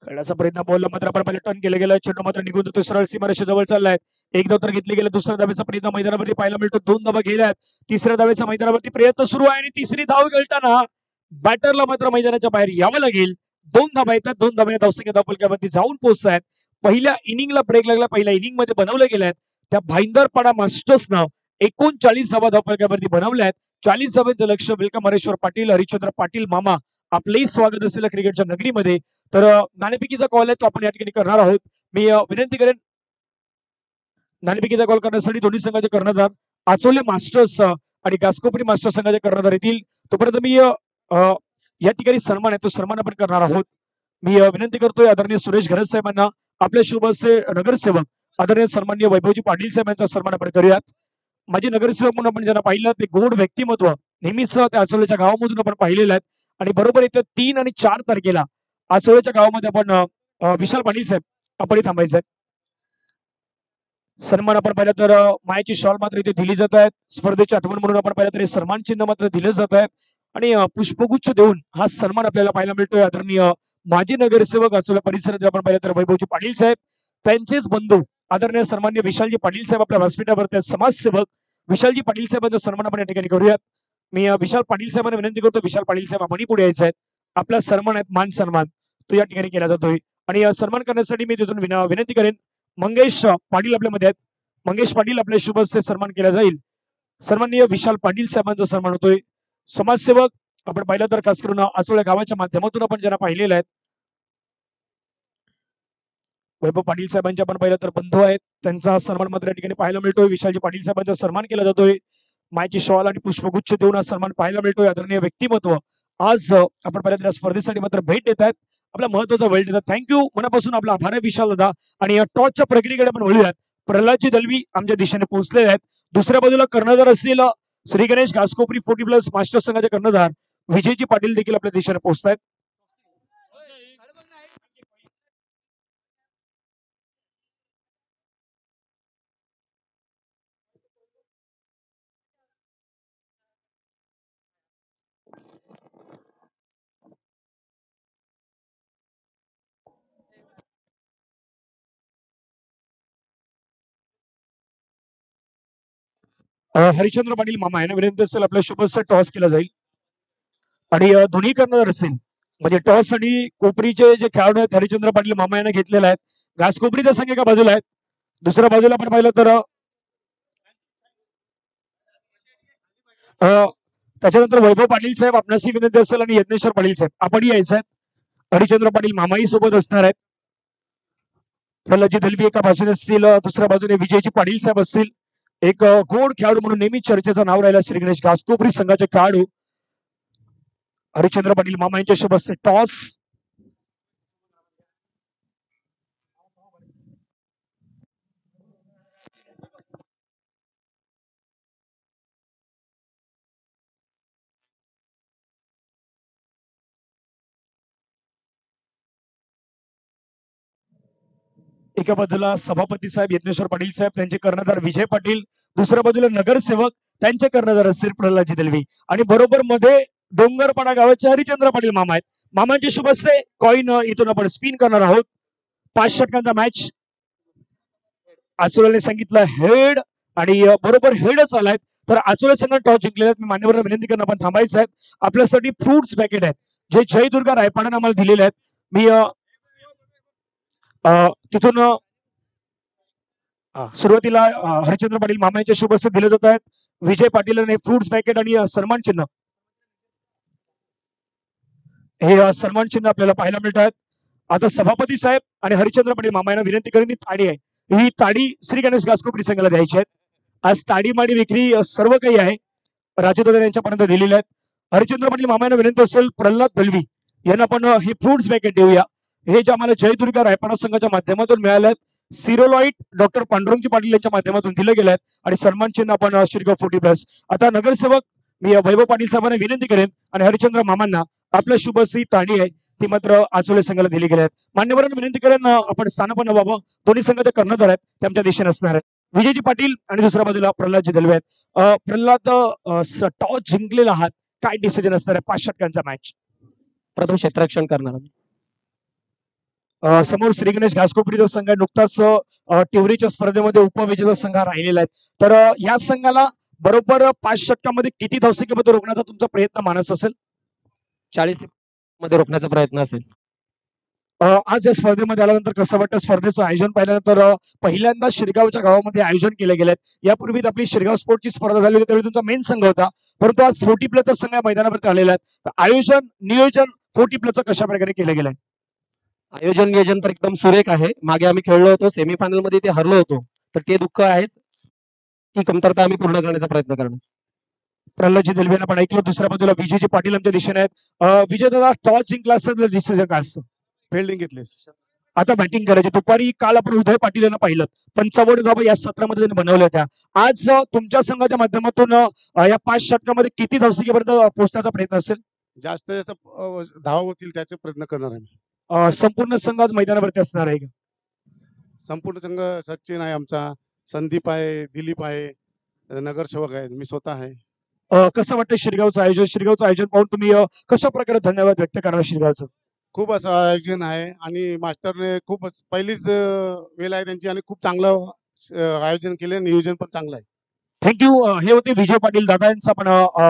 खेळण्याचा प्रयत्न बॉलला मात्र आपण पहिले टर्न केलं गेलं चेंडू मात्र निघून जातो सरळ सीमारेषे जवळ चाललाय. एक धाव तर घेतली गेलं. दुसऱ्या धावेचा प्रयत्न मैदानावरती पाहायला मिळतो. 2 धावा गेल्यात. तिसऱ्या धावेचा मैदानावरती प्रयत्न सुरू आहे आणि तिसरी धाव खेळताना बॅटरला मात्र मैदानाच्या बाहेर यावं लागेल. 2 धावा येतात. 2 धावाने धावसंख्या धावफलकावरती जाऊन पोहोचतायत. पहिल्या इनिंगला ब्रेक लागला. पहिल्या इनिंग मध्ये बनवले गेल्यात त्या भाईंदरपाडा मास्टर्सनं 39 धावा धावफलकावरती बनवल्यात. 40 धावांचं लक्ष वेलकम हरेश्वर पाटील हरिश्चंद्र पाटील मामा आपलंही स्वागत असेल क्रिकेटच्या नगरीमध्ये. तर नाणेफेकीचा कॉल आहे तो आपण या ठिकाणी करणार आहोत. मी विनंती करेन नाणेफेकीचा कॉल करण्यासाठी दोन्ही संघाचे कर्णधार आचोले मास्टर्स आणि घासकोपरी मास्टर्स संघाचे कर्णधार येतील. तोपर्यंत मी या ठिकाणी सन्मान आहे तो सन्मान आपण करणार आहोत. मी विनंती करतोय आदरणीय सुरेश घरत साहेबांना आपल्या शुभ असे नगरसेवक आदरणीय सन्माननीय वैभवजी पाटील साहेबांचा सन्मान आपण करूयात. माझे नगरसेवक म्हणून आपण ज्यांना पाहिलं ते गोड व्यक्तिमत्व नेहमीच त्या आचोळेच्या गावामधून आपण पाहिलेलं आहे आणि बरोबर येत्या 3 आणि 4 तारखेला आचोळेच्या गावामध्ये आपण विशाल पाटील साहेब आपण थांबायचं आहे. सन्मान आपण पाहिलं तर मायाची शॉल मात्र इथे दिली जात आहेत. स्पर्धेची आठवण म्हणून आपण पाहिलं तर हे सन्मान चिन्ह मात्र दिलं जात आहे आणि पुष्पगुच्छ देऊन हा सन्मान आपल्याला पाहायला मिळतोय. आदरणीय माजी नगरसेवक अचोला परिसरात आपण पाहिलं तर वैभवजी पाटील साहेब, त्यांचेच बंधू आदरणीय सन्मान्य विशालजी पाटील साहेब आपल्या व्यासपीठावरती समाजसेवक विशालजी पाटील साहेबांचा सन्मान आपण या ठिकाणी करूयात. मी विशाल पाटील साहेबांना विनंती करतो, विशाल पाटील साहेब आपणही पुढे यायचं आहे. आपला सन्मान आहे, मान सन्मान तो या ठिकाणी केला जातोय आणि सन्मान करण्यासाठी मी तिथून विनंती करेन मंगेश पाटील आपल्यामध्ये आहेत. मंगेश पाटील आपल्या शुभ हस्ते सन्मान केला जाईल. सन्माननीय विशाल पाटील साहेबांचा सन्मान होतोय. समाजसेवक आपण पाहिलं तर खास करून आचोळ्या गावाच्या माध्यमातून आपण ज्यांना पाहिलेलं आहे, वैभव पाटील साहेबांचे आपण पाहिलं तर बंधू आहेत, त्यांचा हा सन्मान मात्र या ठिकाणी पाहायला मिळतोय. विशालजी पाटील साहेबांचा सन्मान केला जातोय. मायची शॉल आणि पुष्पगुच्छ देऊन हा सन्मान पाहायला मिळतोय. आदरणीय व्यक्तिमत्व आज आपण पाहिलं तर स्पर्धेसाठी मात्र भेट देत आहेत, आपला महत्वाचा वेळ देतात. थँक्यू मनापासून आपला आभार आहे विशाल दादा. आणि टॉसच्या प्रक्रियेकडे आपण वळूयात. प्रल्हादजी दलवी आमच्या दिशेने पोहोचले आहेत. दुसऱ्या बाजूला कर्णधार असतील श्री गणेश घासकोपरी 40+ मास्टर संघाचे कर्णधार विजयजी पाटील देखील आपल्या दिशेने पोहोचत आहेत. हरिचंद्र पाटील मामा यांना विनंती असेल आपल्या शुभस्य टॉस केला जाईल आणि दोन्ही कर्णधार असेल म्हणजे टॉस आणि कोपरीचे जे खेळाडू आहेत हरिचंद्र पाटील मामा यांना घेतलेला आहेत. घास कोपरीचा संघ एका बाजूला आहेत, दुसऱ्या बाजूला आपण पाहिलं तर त्याच्यानंतर वैभव पाटील साहेब आपणासही विनंती असेल आणि यज्ञेश्वर पाटील साहेब आपणही यायचं आहेत. हरिचंद्र पाटील मामाही सोबत असणार आहेत. प्रल्हादजी दलवी एका बाजूने असतील, दुसऱ्या बाजूने विजयजी पाटील साहेब असतील. एक गोड खेळाडू म्हणून नेहमी चर्चेचं नाव राहिला श्री गणेश घासकोपरी संघाचे खेळाडू हरिचंद्र पाटील मामा यांच्या शुभ हस्ते टॉस. एका बाजूला सभापती साहेब यज्ञेश्वर पाटील साहेब, त्यांचे कर्णधार विजय पाटील, दुसऱ्या बाजूला नगरसेवक त्यांचे कर्णधार असतील प्रल्हादजी दलवी आणि बरोबर मध्ये डोंगरपाडा गावाचे हरिचंद्र पाटील मामा आहेत. मामांचे शुभ हस्ते कॉइन इथून आपण स्पिन करणार आहोत. 5 षटकांचा मॅच. आचोळ्याने सांगितलं हेड आणि बरोबर हेडच आलाय तर आचोळे संघ टॉस जिंकलेला. मी मान्यवरांना विनंती करणं आपण थांबायचं आहे. आपल्यासाठी फ्रुट्स पॅकेट आहेत जे जय दुर्गा रायपाडाने आम्हाला दिलेले आहेत. मी तिथून सुरुवातीला हरिचंद्र पाटील मामा यांचे शुभ हस्ते दिले जात आहेत. विजय पाटील यांनी फ्रुट्स पॅकेट आणि सन्मान चिन्ह, हे सन्मान चिन्ह आपल्याला पाहायला मिळत आहेत. आता सभापती साहेब आणि हरिचंद्र पाटील मामा यांना विनंती करेन, ही ताडी आहे, ही ताडी श्री गणेश घासकोपरी संघाला द्यायची आहे. आज ताडी माडी विक्री सर्व काही आहे राजू दादा यांच्यापर्यंत दिलेले आहेत. हरिचंद्र पाटील मामा यांना विनंती असेल प्रल्हाद दलवी यांना आपण हे फ्रुट्स पॅकेट देऊया. हे जे आम्हाला जय दुर्गा रायपाडा संघाच्या माध्यमातून मिळाले आहेत. सिरोलॉइट डॉक्टर पांडुरंगजी पाटील यांच्या माध्यमातून दिले गेले आहेत आणि सन्मान चिन्ह आपण श्रीगाव 40+. आता नगरसेवक मी वैभव पाटील साहेबांना विनंती करेन आणि हरिचंद्र मामांना आपल्या शुभ ही ताडी आहे ती मात्र आचोले संघाला दिली गेली आहेत. मान्यवरांना विनंती करेन आपण स्थानापन्न व्हावं. दोन्ही संघाचे कर्णधार आहेत त्यांच्या दिशेने असणार आहेत विजयजी पाटील आणि दुसऱ्या बाजूला प्रल्हादजी दलवे आहेत. प्रल्हाद टॉस जिंकलेला आहात, काय डिसिजन असणार आहे 5 षटकांचा मॅच? प्रथम क्षेत्ररक्षण करणार. समोर श्री गणेश घासकोपरीचा संघ नुकताच टिवरीच्या स्पर्धेमध्ये उपविजेता संघ राहिलेला आहे. तर या संघाला बरोबर 5 षटकामध्ये किती धावसंख्येमध्ये रोखण्याचा तुमचा प्रयत्न मानस असेल? 40 मध्ये रोखण्याचा प्रयत्न असेल. आज या स्पर्धेमध्ये आल्यानंतर कसं वाटतं? स्पर्धेचं आयोजन पाहिल्यानंतर पहिल्यांदा शिरगावच्या गावामध्ये आयोजन केले गेले. यापूर्वी आपली शिरगाव स्पोर्टची स्पर्धा झाली होती त्यावेळी तुमचा मेन संघ होता, परंतु आज 40+ संघ मैदानावरती आलेला आहे. तर आयोजन नियोजन 40+ कशा प्रकारे केलं गेलंय? आयोजन नियोजन तर एकदम सुरेख आहे. मागे आम्ही खेळलो होतो, सेमीफायनल मध्ये ते हरलो होतो, तर ते दुःख आहेच. ती कमतरता आम्ही पूर्ण करण्याचा प्रयत्न करणार. प्रल्हादजी दलवेनं पण ऐकलं. दुसऱ्या बाजूला विजयजी पाटील आमच्या दिशेने आहेत. विजय दादा टॉस जिंकला असतं डिसिजन काय असतं? फिल्डिंग घेतली. आता बॅटिंग करायची. दुपारी काल आपण उदय पाटील यांना पाहिलं, 55 धावा या सत्रामध्ये त्यांनी बनवल्या होत्या. आज तुमच्या संघाच्या माध्यमातून या 5 षटकामध्ये किती धावसंख्येपर्यंत पोहोचण्याचा प्रयत्न असेल? जास्त जास्त धावा होतील त्याचे प्रयत्न करणार आहे. संपूर्ण संघ आज मैदानावरती असणार आहे का? संपूर्ण संघ सचिन आहे आमचा, संदीप आहे, दिलीप आहे, नगरसेवक आहेत, मी स्वतः आहे. कसं वाटतं शिरगावचं आयोजन पाहून तुम्ही कशा प्रकारे धन्यवाद व्यक्त करणार शिरगावचं? खूप असं आयोजन आहे आणि मास्टरने खूप पहिलीच वेळ आहे त्यांची आणि खूप चांगलं आयोजन केले, नियोजन पण चांगलं आहे. थँक्यू. हे होते विजय पाटील दादा यांचा आपण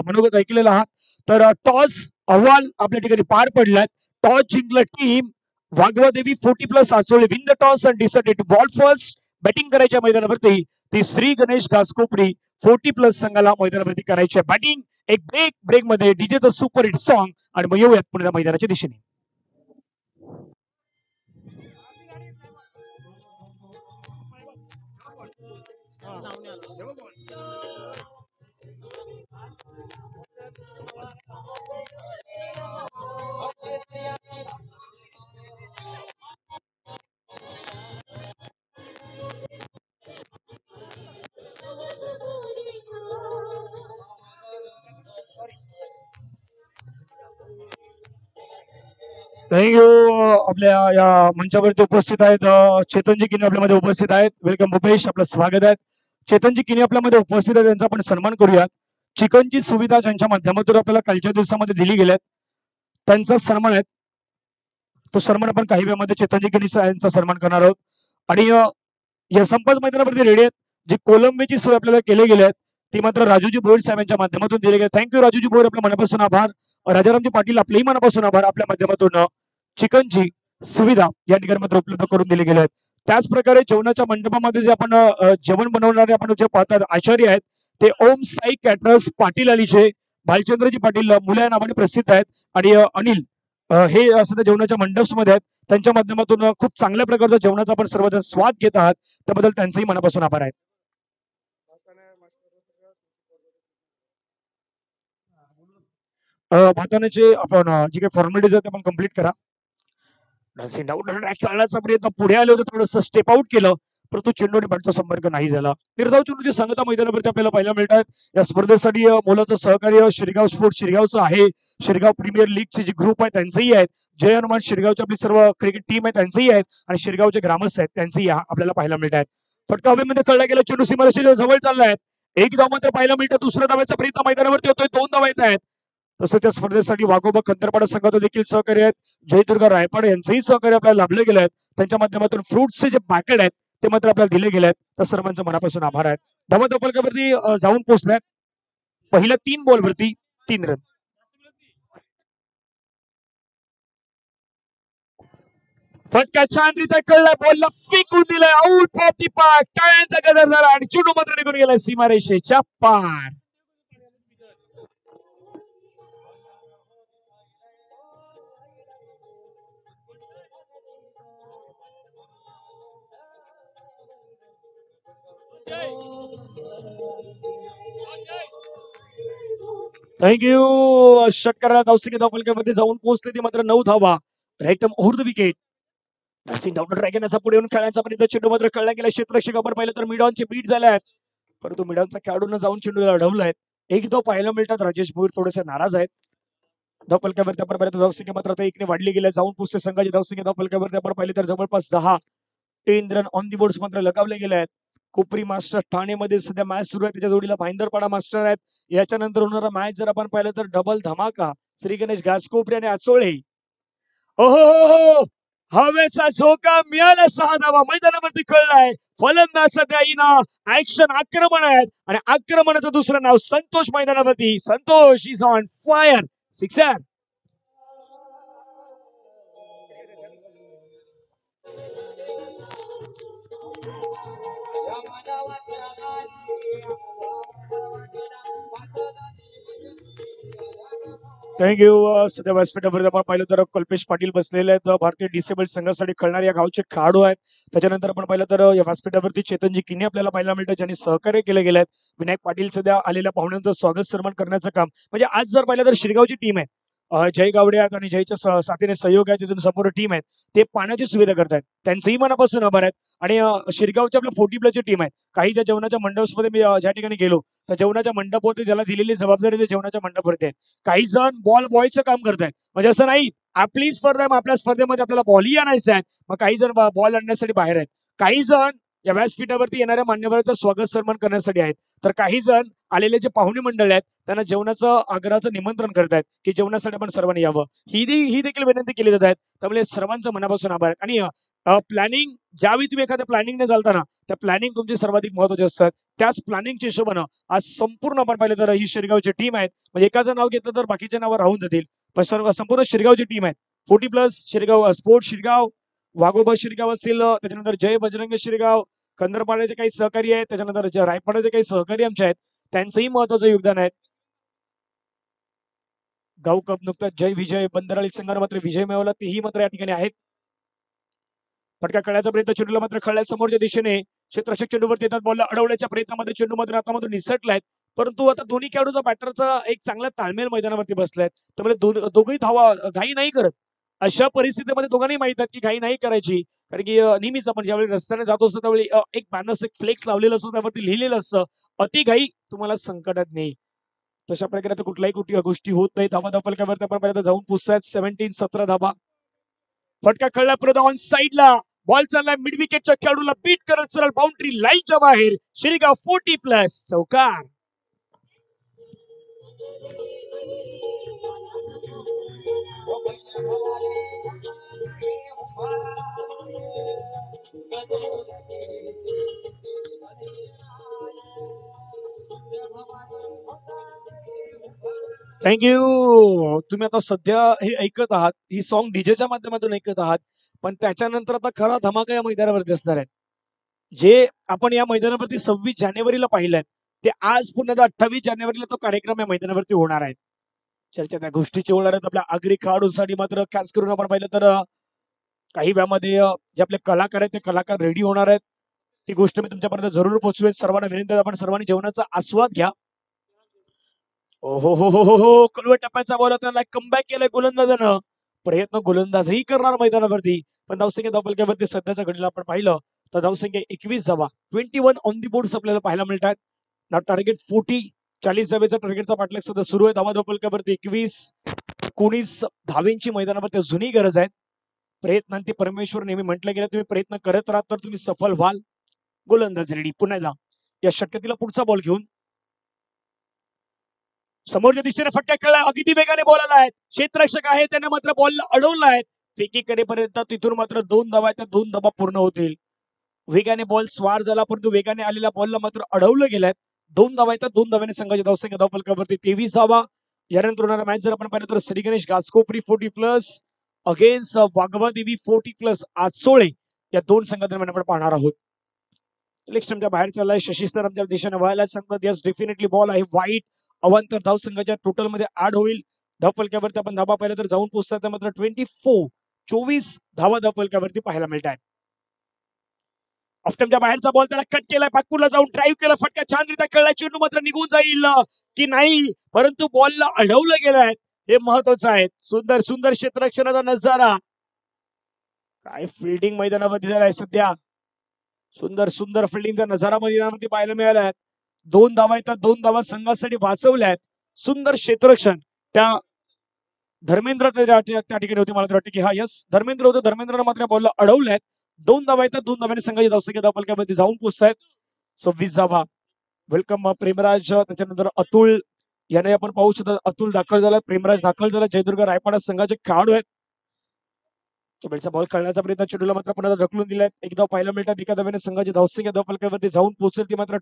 मनोगत ऐकलेला आहात. तर टॉस अहवाल आपल्या ठिकाणी पार पडलाय. टॉस जिंकलं team Waghwadevi 40+ Achole win the toss and decided to bowl first. Batting करायच्या मैदानावरती ती श्री गणेश घासकोपरी 40+ संघाला मैदानावरती करायची बॅटिंग. एक ब्रेक मध्ये डीजेचं सुपर हिट सॉन्ग आणि मग येऊयात पुढे मैदानाच्या दिशेने. थँक्यू. आपल्या या मंचावरती उपस्थित आहेत चेतनजी किने आपल्यामध्ये उपस्थित आहेत. वेलकम भूपेश, आपलं स्वागत आहे. चेतनजी किने आपल्यामध्ये उपस्थित आहेत, त्यांचा आपण सन्मान करूयात. चिकनची सुविधा ज्यांच्या माध्यमातून आपल्याला कालच्या दिवसामध्ये दिली गेल्यात त्यांचा सन्मान आहे. तो सन्मान आपण काही वेळामध्ये चेतनजी किने यांचा सन्मान करणार आहोत. आणि या संपास मैदानावरती रेडी आहेत. जी कोलंबीची सोय आपल्याला केली गेली आहे ती मात्र राजूजी भोईर साहेब यांच्या माध्यमातून दिली गेली. थँक्यू राजूजी भोईर, आपल्या मनापासून आभार. राजारामजी पाटील आपलेही मनापासून आभार. आपल्या माध्यमातून चिकनची सुविधा या ठिकाणी मात्र उपलब्ध करून दिली गेली आहे. त्याच प्रकारे जेवणाच्या मंडपामध्ये जे आपण जेवण बनवणारे आपण जे पाहतात आचार्य आहेत ते ओम साई कॅटरर्स पाटील अलीचे भालचंद्रजी पाटील मुलं या नावाने प्रसिद्ध आहेत. आणि अनिल हे सध्या जेवणाच्या मंडपमध्ये आहेत. त्यांच्या माध्यमातून खूप चांगल्या प्रकारचा जेवणाचा आपण सर्वजण स्वाद घेत आहात, त्याबद्दल त्यांचंही मनापासून आभार आहेत. भातानाचे आपण जी काही फॉर्मॅलिटीज आहेत आपण कंप्लीट करा. करण्याचा प्रयत्न पुढे आले होते, थोडंसं स्टेप आउट केलं परंतु चेंडू आणि बॅटचा संपर्क नाही झाला. निर्धाव चेंडूची संगता मैदानावरती आपल्याला पाहायला मिळतात. या स्पर्धेसाठी मोलाचं सहकार्य शिरगाव स्पोर्ट शिरगावचं आहे. शिरगाव प्रीमियर लीगचे जे ग्रुप आहे त्यांचंही आहेत. जय हनुमान शिरगावची आपली सर्व क्रिकेट टीम आहे त्यांचंही आहेत आणि शिरगावचे ग्रामस्थ आहेत त्यांचंही आपल्याला पाहायला मिळत आहेत. फटका हवेमध्ये कळला गेला, चेंडू सीमारेषेच्या जवळ चाललाय. एक धाव मात्र पाहायला मिळतं. दुसऱ्या धावाचा प्रयत्न मैदानावरती होतोय. 2 धावा येत आहेत. तसं त्या स्पर्धेसाठी वाघोबा खंतरपाडा संघाचं देखील सहकार्य आहेत. जयदुर्गा रायपाड यांचंही सहकार्य आपल्याला लाभले गेले आहेत. त्यांच्या माध्यमातून फ्रुट्सचे जे पॅकेट आहेत ते मात्र आपल्याला दिले गेले आहेत. तर सर्वांचं मनापासून आभार आहेत. धावा फलकावरती जाऊन पोहोचल्यात. पहिल्या 3 बॉलवरती 3 रन. फटका छानरीत्या कळला, बॉलला फेकून दिलाय, आउट ऑफ दी पार्क. टाळ्यांचा गजर झाला आणि चेंडू मात्र निघून गेलाय सीमारेषेच्या पार. थँक्यू. षटकाराला धावसंख्या धावफलकामध्ये जाऊन पोहोचले ते मात्र 9 धावा. Right over the wicket. ड्रॅगनचा पुढे येऊन खेळण्याचा प्रयत्न, चेंडू मात्र खेळला गेला. क्षेत्ररक्षक आपण पाहिलं तर मिडॉनचे बीट झाले आहेत परंतु मिडॉनचा खेळाडूंना जाऊन चेंडूला अडवलाय. 1 धाव पाहायला मिळतात. राजेश भोईर थोडेसे नाराज आहेत. धावफलकावरती आपण पाहिलं तर धावसंख्या मात्र आता 1ने वाढली गेली. जाऊन पोहोचते संघाची धावसंख्या धावफलकावरती आपण पाहिली तर जवळपास 10. 10 रन ऑन दी बोर्ड्स मात्र लगावले गेले आहेत. कोपरी मास्टर ठाणेमध्ये सध्या मॅच सुरू आहे. त्याच्या जोडीला भाईंदरपाडा मास्टर आहेत. याच्यानंतर होणारा मॅच जर आपण पाहिलं तर डबल धमाका श्री गणेश घासकोपरी आणि आचोळे. ओहो, हवेचा झोका, मिळाला 6 धावा. मैदानावरती कळलाय. फलंदाज सध्या इना ऍक्शन आक्रमण आहेत आणि आक्रमणाचं दुसरं नाव संतोष मैदानावरती. Santosh is on fire. 6. Thank you. सध्या व्यासपीठावर आपण पाहिलं तर कल्पेश पाटील बसलेले आहेत. भारतीय डिसेबल संघासाठी खेळणारे या गावचे खेळाडू आहेत. त्याच्यानंतर आपण पाहिलं तर या व्यासपीठावरती चेतनजी किने आपल्याला पाहायला मिळतात ज्यांनी सहकार्य केले गेले आहेत. विनायक पाटील सध्या आलेल्या पाहुण्यांचं स्वागत सन्मान करण्याचं काम. म्हणजे आज जर पाहिलं तर शिरगावची टीम आहे. जय गावडे आहेत आणि जयच्या साथीने सहयोग आहे. तिथून संपूर्ण टीम आहे ते पाण्याची सुविधा करतायत. त्यांचंही मनापासून आभार आहेत. आणि शिरगावची आपल्या 40+ टीम आहे. काही त्या जेवणाच्या मंडपमध्ये मी ज्या ठिकाणी गेलो तर जेवणाच्या मंडपावरती त्याला दिलेली जबाबदारी ते जेवणाच्या मंडपावरती आहे. काही जण बॉल बॉयचं काम करतायत. म्हणजे असं नाही आपली स्पर्धा आहे, मग आपल्या स्पर्धेमध्ये आपल्याला बॉलही आणायचा आहे. मग काही जण बॉल आणण्यासाठी बाहेर आहेत, काही जण या व्यासपीठावरती येणाऱ्या मान्यवरांचं स्वागत सन्मान करण्यासाठी आहेत, तर काही जण आलेले जे पाहुणे मंडळ आहेत त्यांना जेवणाचं आग्रहाचं निमंत्रण करतायत की जेवणासाठी आपण सर्वांनी यावं. ही देखील विनंती केली जात आहे. त्यामुळे सर्वांचं मनापासून आभार आहे. आणि प्लॅनिंग ज्यावेळी तुम्ही एखाद्या प्लॅनिंगने चालता ना, त्या प्लॅनिंग तुमची सर्वाधिक महत्वाची असतात. त्याच प्लॅनिंगच्या हिशोबानं आज संपूर्ण आपण पाहिलं तर ही शिरगावची टीम आहे. म्हणजे एकाचं नाव घेतलं तर बाकीच्या नावं राहून जातील, पण संपूर्ण शिरगावची टीम आहे. 40+ शिरगाव स्पोर्ट शिरगाव, वाघोबा शिरगाव असेल, त्याच्यानंतर जय बजरंग शिरगाव, कंदरपाड्याचे काही सहकारी आहेत, त्याच्यानंतर रायपाड्याचे काही सहकारी आमचे आहेत, त्यांचंही महत्वाचं योगदान आहे. गाव कप नुकताच जय विजय बंदराळी संघाने मात्र विजय मिळवला, तेही मात्र या ठिकाणी आहेत. फटका खेळण्याचा प्रयत्न चेंडूला मात्र खेळल्या समोरच्या दिशेने क्षेत्ररक्षक चेंडूवरती येतात, बॉलला अडवण्याच्या प्रयत्नामध्ये चेंडू मात्र आतामधून निसटलाय. परंतु आता दोन्ही खेळाडूचा बॅटरचा एक चांगला ताळमेळ मैदानावरती बसलाय, त्यामुळे दोघंही धावा घाई नाही करत. अशा परिस्थितीमध्ये दोघांनाही माहित आहे की घाई नाही करायची, कारण की नेहमीच आपण ज्यावेळी रस्त्याने जात असतो त्यावेळी एक बॅनर्स एक फ्लेक्स लावलेलं असतं, त्यावरती लिहिलेलं असतं अति घाई तुम्हाला संकटात नाही. तशा प्रकारे आता कुठल्याही गोष्टी होत नाही. धावा फलकावरती आपण पर्यंत जाऊन पोहोचतायत. 17 धावा. फटका खेळला परत ऑन साईडला, बॉल चाललाय मिड विकेटच्या खेळाडूला बीट करत सरळ बाउंड्री लाईनच्या बाहेर. शिरगाव 40+ चौकार. थँक्यू. तुम्ही आता सध्या हे ऐकत आहात, ही सॉन्ग डीजेच्या माध्यमातून ऐकत आहात, पण त्याच्यानंतर आता खरा धमाका या मैदानावरती असणार आहे. जे आपण या मैदानावरती 26 जानेवारीला पाहिलंय, ते आज पुन्हा 28 जानेवारीला तो कार्यक्रम या मैदानावरती होणार आहे. चर्चा त्या गोष्टीची होणार आहेत. आपल्या आगरी खेळाडूंसाठी मात्र खास करून आपण पाहिलं तर काही वेळामध्ये जे आपले कलाकार आहेत ते कलाकार रेडी होणार आहेत. ती गोष्ट मी तुमच्यापर्यंत जरूर पोहोचवेल. सर्वांना विनंती आहे, आपण सर्वांनी जेवणाचा आस्वाद घ्या. हो कडवट टप्प्याचा बॉल त्याला कमबॅक केलाय गोलंदाजानं. प्रयत्न गोलंदाजही करणार मैदानावरती, पण धावसंख्या धावपलक्यावरती सध्याच्या घडीला आपण पाहिलं तर धावसंख्या 21 धावा, 21 ऑन दी बोर्ड आपल्याला पाहायला मिळतात. ना टार्गेट 40 धावेचा टार्गेटचा पाठलाग सध्या सुरू आहे. धावा धावपलक्यावरती 21, 19 धावेंची मैदानावरती अजूनही गरज आहे. प्रयत्नांती परमेश्वर नेहमी म्हटलं गेलं, तुम्ही प्रयत्न करत राहात तर तुम्ही सफल व्हाल. गोलंदाज रेडी पुन्हा एकदा या षटकातील पुढचा बॉल घेऊन समोरच्या दिशेने फटका खेळला, अगदी वेगाने बॉल आलाय. क्षेत्ररक्षक आहे त्याने मात्र बॉलला अडवलाय. फेकी करेपर्यंत तिथून मात्र 2 धावा, त्या 2 धावा पूर्ण होतील. वेगाने बॉल स्वार झाला, परंतु वेगाने आलेल्या बॉलला मात्र अडवलं गेलाय. 2 धावा येतात, 2 धाव्याने संघाची धावसंख्या धावफलकावरती 23 धावा. यानंतर होणारा मॅच जर आपण पाहिलं तर श्री गणेश घासकोपरी 40+ अगेन्स्ट वाघवा देवी 40+ आचोळे, या दोन संघादरम्यान आपण पाहणार आहोत. इलेक्शनच्या बाहेर चाललाय, शशीस्तर आमच्या दिशेने व्हायला सांगतात. यस डेफिनेटली बॉल आहे वाईट. अवांतर धाव संघाच्या टोटल मध्ये ऍड होईल. धावफलकावरती आपण धावा पाहिलं तर जाऊन पोहोचतात, मात्र 24 धावा धावफलकावरती पाहायला मिळतात. ऑफ्टमच्या बाहेरचा बॉल त्याला कट केलाय, पाकपूरला जाऊन ड्राईव्ह केला, फटका छानरित्या खेळलाय. चेंडू मात्र निघून जाईल की नाही, परंतु बॉलला अडवलं गेलंय, हे महत्वाचं आहे. सुंदर सुंदर क्षेत्ररक्षणाचा नजारा, काय फिल्डिंग मैदानामध्ये झालाय सध्या. सुंदर सुंदर फिल्डिंगचा नजारा मैदानामध्ये पाहायला मिळाला आहे. 2 धावा येतात, 2 धावा संघासाठी वाचवल्या आहेत. सुंदर क्षेत्ररक्षण त्या धर्मेंद्र त्या ठिकाणी होते. मला तर वाटतं की हा यस धर्मेंद्र होतं. धर्मेंद्रनं मात्र बॉलला अडवल्यात. 2 धावा येतात, 2 धाव्याने संघाची धावसंख्या धावफलकामध्ये जाऊन पोहोचतायत 26 धावा. वेलकम प्रेमराज, त्याच्यानंतर अतुल याने आपण पाहू शकतो. अतुल दाखल झाला, प्रेमराज दाखल झाला. जयदुर्ग रायपाडा संघाचे खेळाडू आहेत. बेलचा बॉल खेळण्याचा प्रयत्न चेंडूला मात्र पुन्हा ढकलून दिलाय. एकदा पाहायला मिळतात, एका धाव्याने संघाची धावसंख्या धावफलकावरती जाऊन पोहोचेल ती मात्र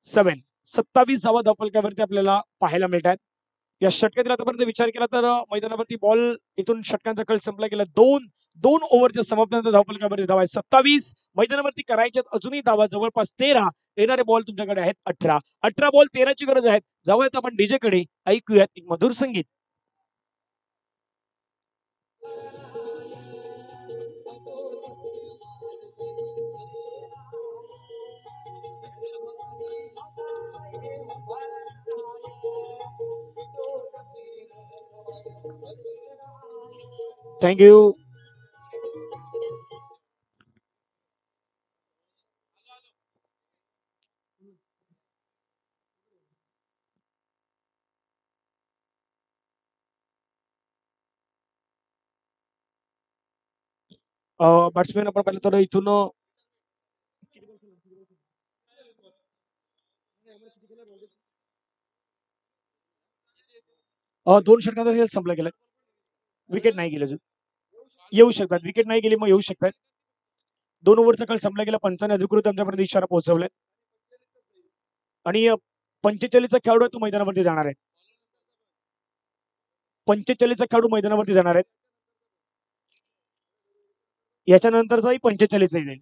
27 धावा धावफलकावरती आपल्याला पाहायला मिळतात. या षटकातील आतापर्यंत विचार केला तर मैदानावरती बॉल इथून षटकांचा कळ संपला गेला. 2 ओव्हरच्या समाप्तीनंतर धावफलकावरती धावा 27 मैदानावरती करायच्यात अजूनही धावा जवळपास 13. येणारे बॉल तुमच्याकडे आहेत 18 बॉल 13ची गरज आहे. जाऊयात आपण डीजे कडे, ऐकूयात एक मधुर संगीत. थँक्यू. बॅट्समॅन आपण पाहिलं तर इथून दोन षटकांचा खेळ संपला गेला. विकेट नाही गेले अजून. येऊ शकतात, विकेट नाही गेली मग येऊ शकतात. 2 ओव्हरचा काळ संपला गेला. पंचाने अधिकृत आमच्यापर्यंत इशारा पोहोचवलाय आणि 45चा खेळाडू तो मैदानावरती जाणार आहे. 45चा खेळाडू मैदानावरती जाणार आहेत. याच्यानंतरचाही 45 जाईल.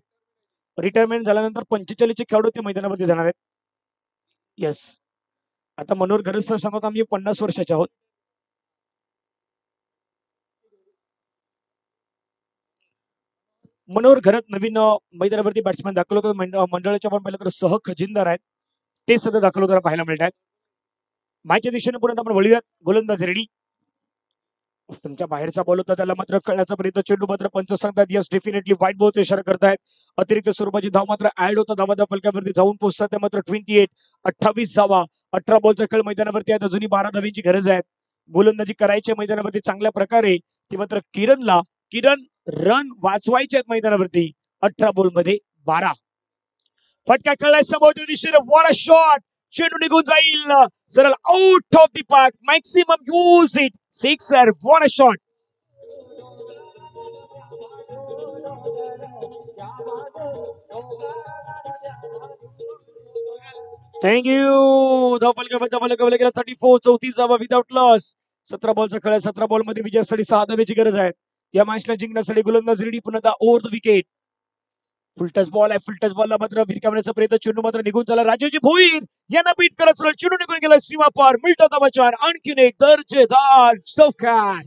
रिटायरमेंट झाल्यानंतर 45चे खेळाडू ते मैदानावरती जाणार आहेत. येस, आता मनोहर घरत सर सांगत आम्ही 50 वर्षाचे आहोत. मनोहर घरत नवीन मैदानावरती बॅट्समॅन दाखल होतो. मंडळाच्या आपण पाहिलं तर सह खजिनदार आहेत, ते सध्या दाखल होताना पाहायला मिळत आहेत. मॅचच्या दिशेने पुढे आपण वळूयात. गोलंदाज रेडी. तुमच्या बाहेरचा बॉल होता त्याला मात्र कळण्याचा प्रयत्न. चेंडू मात्र पंच सांगतात यस डेफिनेटली व्हाईट बॉलचा इशारा करतायत. अतिरिक्त स्वरूपाची धाव मात्र ऍड होता. धावा फलकावरती जाऊन पोहोचतात त्या मात्र 28 धावा. 18 बॉलचा खेळ मैदानावरती आहे. अजूनही 12 धावींची गरज आहे. गोलंदाजी करायची मैदानावरती चांगल्या प्रकारे. ती मात्र किरण रन वाचवायचे आहेत मैदानावरती. 18 बॉल मध्ये 12. फटका खेळलाय समोरच्या दिशेने. What a shot. चेंडू निघून जाईल सरळ out of the park. Maximum use it. Sixer. What a shot. Thank you. धावफलकावर गेला 34. 34 धावा विदाउट लॉस. 17 बॉलचा खेळ. 17 बॉल मध्ये विजयासाठी 6 धावेची गरज आहे. या मॅचला जिंकण्यासाठी गोलंदाज रेडी. पुन्हा ओव्हर द विकेट. फुलटच बॉल आहे. फुलटच बॉलला मात्र भिरकावण्याचा प्रयत्न. चेंडू मात्र निघून झाला. राजीवजी भोईर यांना बीट करत सरळ चेंडू निघून गेला सीमा पार. मिळतो धावाचार. आणखीन एक दर्जेदार चौकार.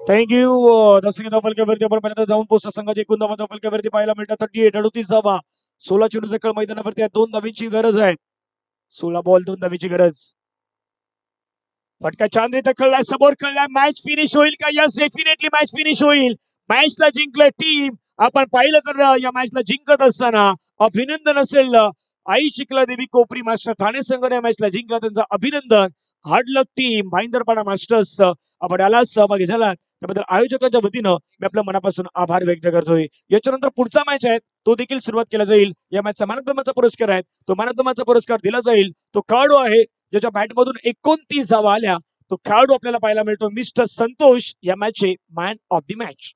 थँक्यू. दसरी धावफलकावरती आपण पर्यंत जाऊन पोहोचतो. संघाची एकूण धावा धावफलकावरती पाहायला मिळतात 38 धावा. 16 चेंडूचा खेळ मैदानावरती आहे. 2 धावींची गरज आहे. 16 बॉल 2 धावीची गरज. फटका छान रीती खेळलाय. समोर खेळलाय. मॅच फिनिश होईल का? यस डेफिनेटली मॅच फिनिश होईल. मॅचला जिंकलं टीम. आपण पाहिलं तर या मॅचला जिंकत असताना अभिनंदन असेल आई शिकला देवी कोपरी मास्टर ठाणे संघाने या मॅचला जिंकला. त्यांचं अभिनंदन. हार्ड लक टीम भाईंदरपाडा मास्टर्स. आपण याला सहभागी झालात त्याबद्दल आयोजकांच्या वतीनं मी आपल्या मनापासून आभार व्यक्त करतोय. याच्यानंतर पुढचा मॅच आहे तो देखील सुरुवात केला जाईल. या मॅचचा मॅन ऑफ द मॅचचा पुरस्कार आहे. तो मॅन ऑफ द मॅचचा पुरस्कार दिला जाईल. तो खेळाडू आहे ज्याच्या बॅटमधून 29 धावा आल्या. तो खेळाडू आपल्याला पाहायला मिळतो मिस्टर संतोष. या मॅचचे man of the match.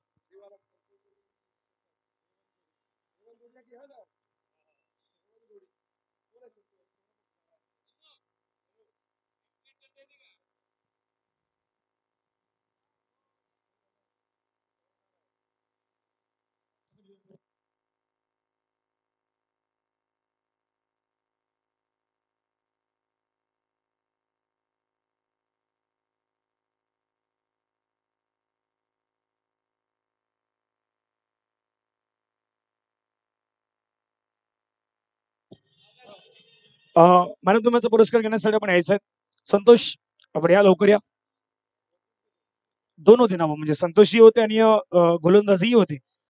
Man of the मॅचचा पुरस्कार घेण्यासाठी आपण यायचं. संतोष आपण या लवकर या. दोन होते ना म्हणजे संतोषही होते आणि गोलंदाजही होते.